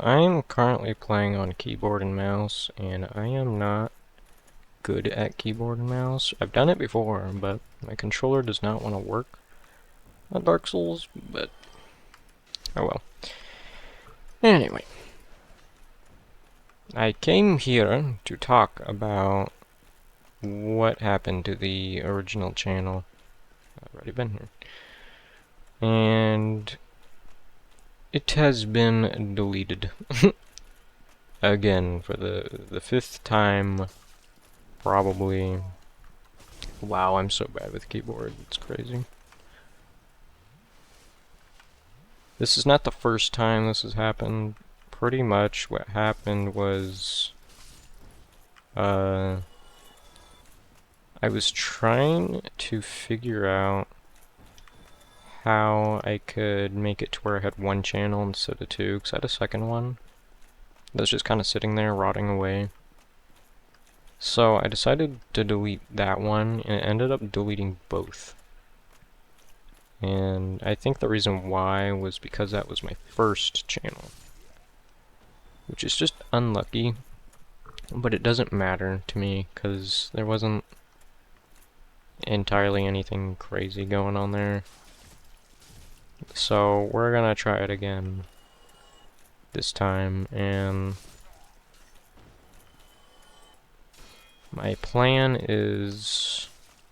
I am currently playing on keyboard and mouse, and I am not good at keyboard and mouse. I've done it before, but my controller does not want to work on Dark Souls, but oh well. Anyway, I came here to talk about what happened to the original channel. I've already been here. And it has been deleted. Again, for the fifth time, probably. Wow, I'm so bad with keyboard, it's crazy. This is not the first time this has happened. Pretty much what happened was, I was trying to figure out how I could make it to where I had one channel instead of two, because I had a second one that was just kind of sitting there rotting away. So I decided to delete that one, and it ended up deleting both. And I think the reason why was because that was my first channel, which is just unlucky, but it doesn't matter to me because there wasn't entirely anything crazy going on there. So we're gonna try it again this time, and my plan is,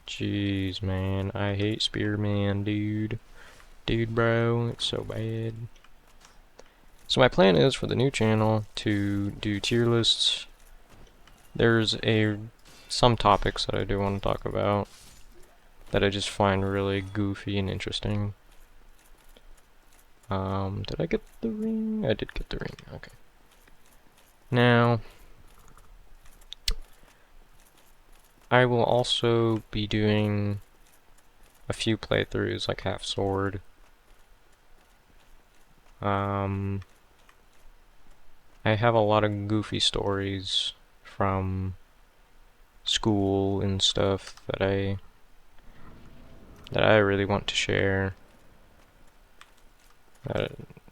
jeez man, I hate Spearman, dude, bro, it's so bad. So my plan is for the new channel to do tier lists. There's some topics that I do want to talk about that I just find really goofy and interesting. Did I get the ring? I did get the ring, okay. Now, I will also be doing a few playthroughs, like Half Sword. I have a lot of goofy stories from school and stuff that I really want to share. That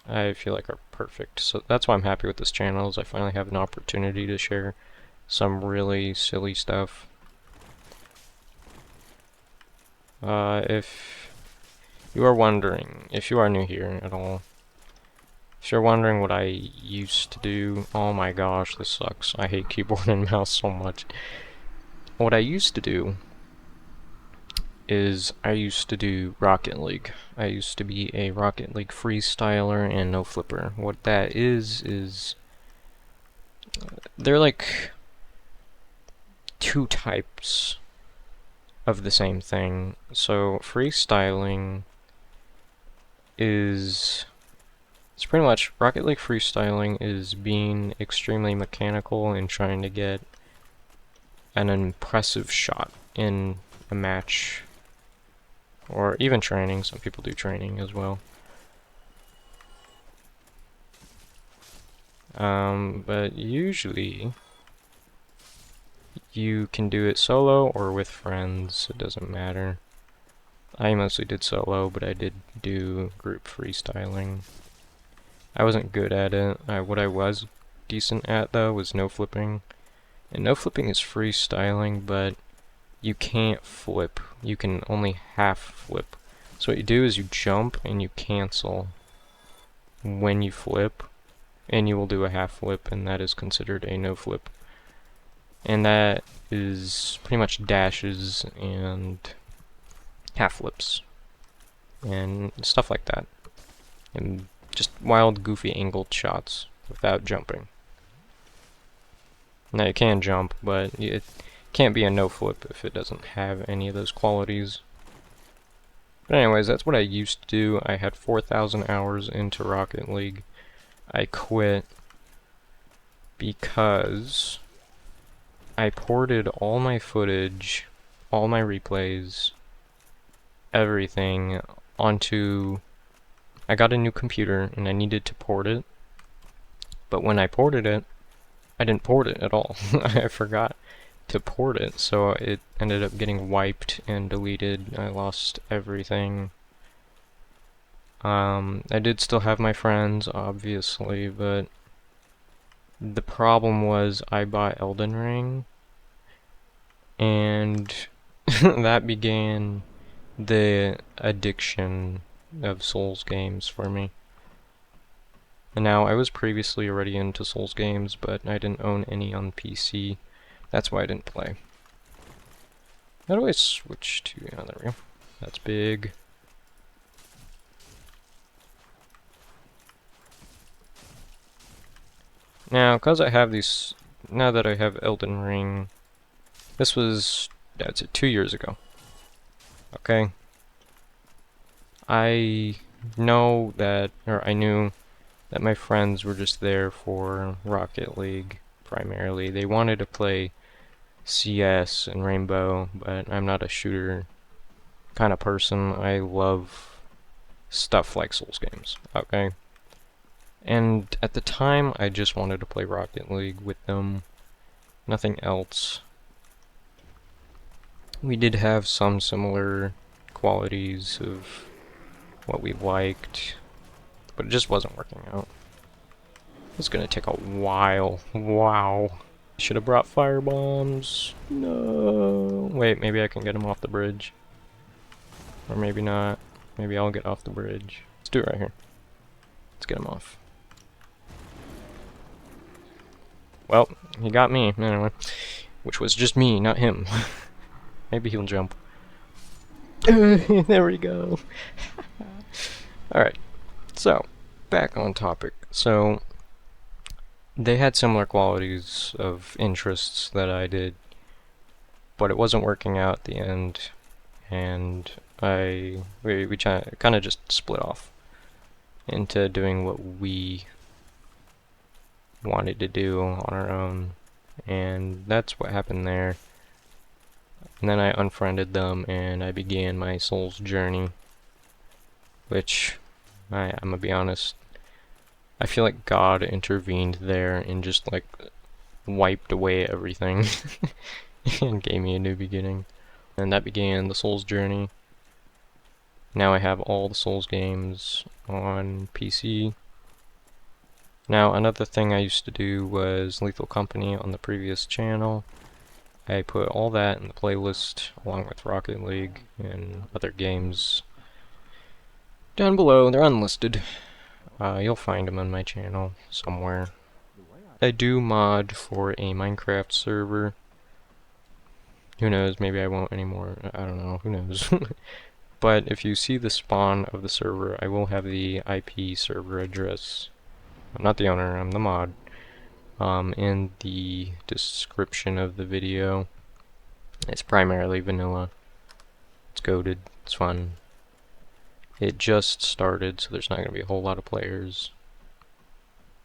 I feel like are perfect. So that's why I'm happy with this channel, is I finally have an opportunity to share some really silly stuff. If you are wondering, if you are new here at all, if you're wondering what I used to do, oh my gosh, this sucks. I hate keyboard and mouse so much. What I used to do is I used to do Rocket League. I used to be a Rocket League freestyler and no flipper. What that is they're like two types of the same thing. So freestyling is, it's pretty much, Rocket League freestyling is being extremely mechanical and trying to get an impressive shot in a match, or even training. Some people do training as well. But usually you can do it solo or with friends, it doesn't matter. I mostly did solo, but I did do group freestyling. I wasn't good at it. What I was decent at, though, was no flipping. And no flipping is freestyling, but you can't flip. You can only half flip. So what you do is you jump and you cancel when you flip, and you will do a half flip, and that is considered a no flip. And that is pretty much dashes and half flips and stuff like that, and just wild, goofy, angled shots without jumping. Now you can jump, but it can't be a no flip if it doesn't have any of those qualities. But anyways, that's what I used to do. I had 4,000 hours into Rocket League. I quit because I ported all my footage, all my replays, everything onto, I got a new computer and I needed to port it, but when I ported it, I didn't port it at all. I forgot to port it, so it ended up getting wiped and deleted. I lost everything. I did still have my friends, obviously, but The problem was I bought Elden Ring, and that began the addiction of Souls games for me. And now, I was previously already into Souls games, but I didn't own any on PC. That's why I didn't play. How do I switch to... oh, there we go. That's big. Now, because I have these... now that I have Elden Ring... this was... that's it, 2 years ago. Okay? I know that... or I knew that my friends were just there for Rocket League, primarily. They wanted to play CS and Rainbow, but I'm not a shooter kind of person. I love stuff like Souls games, okay? And at the time, I just wanted to play Rocket League with them, nothing else. We did have some similar qualities of what we liked, but it just wasn't working out. It's gonna take a while. Wow. Should have brought fire bombs. No. Wait, maybe I can get him off the bridge. Or maybe not. Maybe I'll get off the bridge. Let's do it right here. Let's get him off. Well, he got me, anyway. Which was just me, not him. Maybe he'll jump. There we go. Alright, so, back on topic. So, they had similar qualities of interests that I did, but it wasn't working out at the end, and we kind of just split off into doing what we wanted to do on our own, and that's what happened there. And then I unfriended them, and I began my Souls journey, which, I'm gonna be honest, I feel like God intervened there and just, like, wiped away everything and gave me a new beginning. And that began the Souls journey. Now I have all the Souls games on PC. Now, another thing I used to do was Lethal Company on the previous channel. I put all that in the playlist, along with Rocket League and other games down below. They're unlisted. You'll find them on my channel somewhere. I do mod for a Minecraft server. Who knows, maybe I won't anymore. I don't know, who knows. But if you see the spawn of the server, I will have the IP server address. I'm not the owner, I'm the mod. In the description of the video. It's primarily vanilla. It's goated, it's fun. It just started, so there's not going to be a whole lot of players.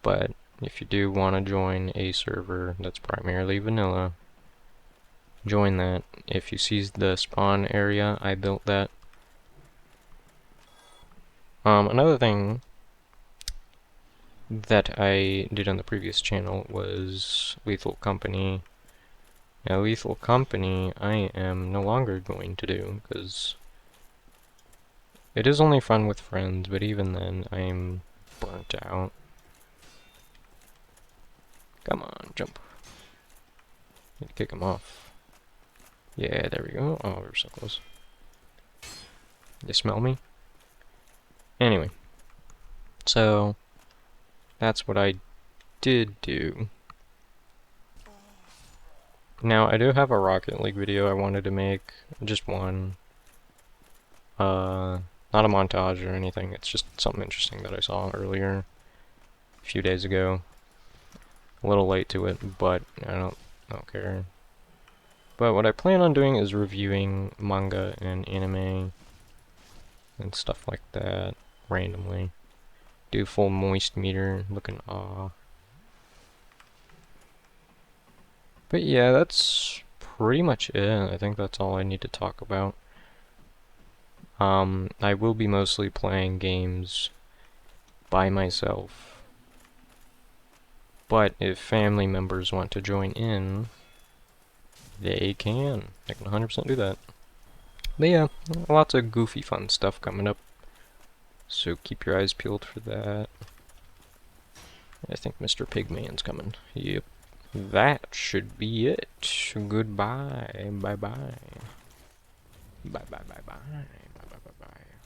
But if you do want to join a server that's primarily vanilla, join that. If you see the spawn area, I built that. Another thing that I did on the previous channel was Lethal Company. Now, Lethal Company I am no longer going to do, because it is only fun with friends, but even then, I'm burnt out. Come on, jump. Need to kick him off. Yeah, there we go. Oh, we're so close. You smell me? Anyway. So, that's what I did do. Now, I do have a Rocket League video I wanted to make. Just one. Not a montage or anything, it's just something interesting that I saw earlier, a few days ago. A little late to it, but I don't care. But what I plan on doing is reviewing manga and anime and stuff like that, randomly. Do full moist meter, looking aw. But yeah, that's pretty much it. I think that's all I need to talk about. I will be mostly playing games by myself. But if family members want to join in, they can. They can 100% do that. But yeah, lots of goofy fun stuff coming up. So keep your eyes peeled for that. I think Mr. Pigman's coming. Yep. That should be it. Goodbye. Bye-bye. Bye-bye-bye-bye. Bye-bye-bye-bye.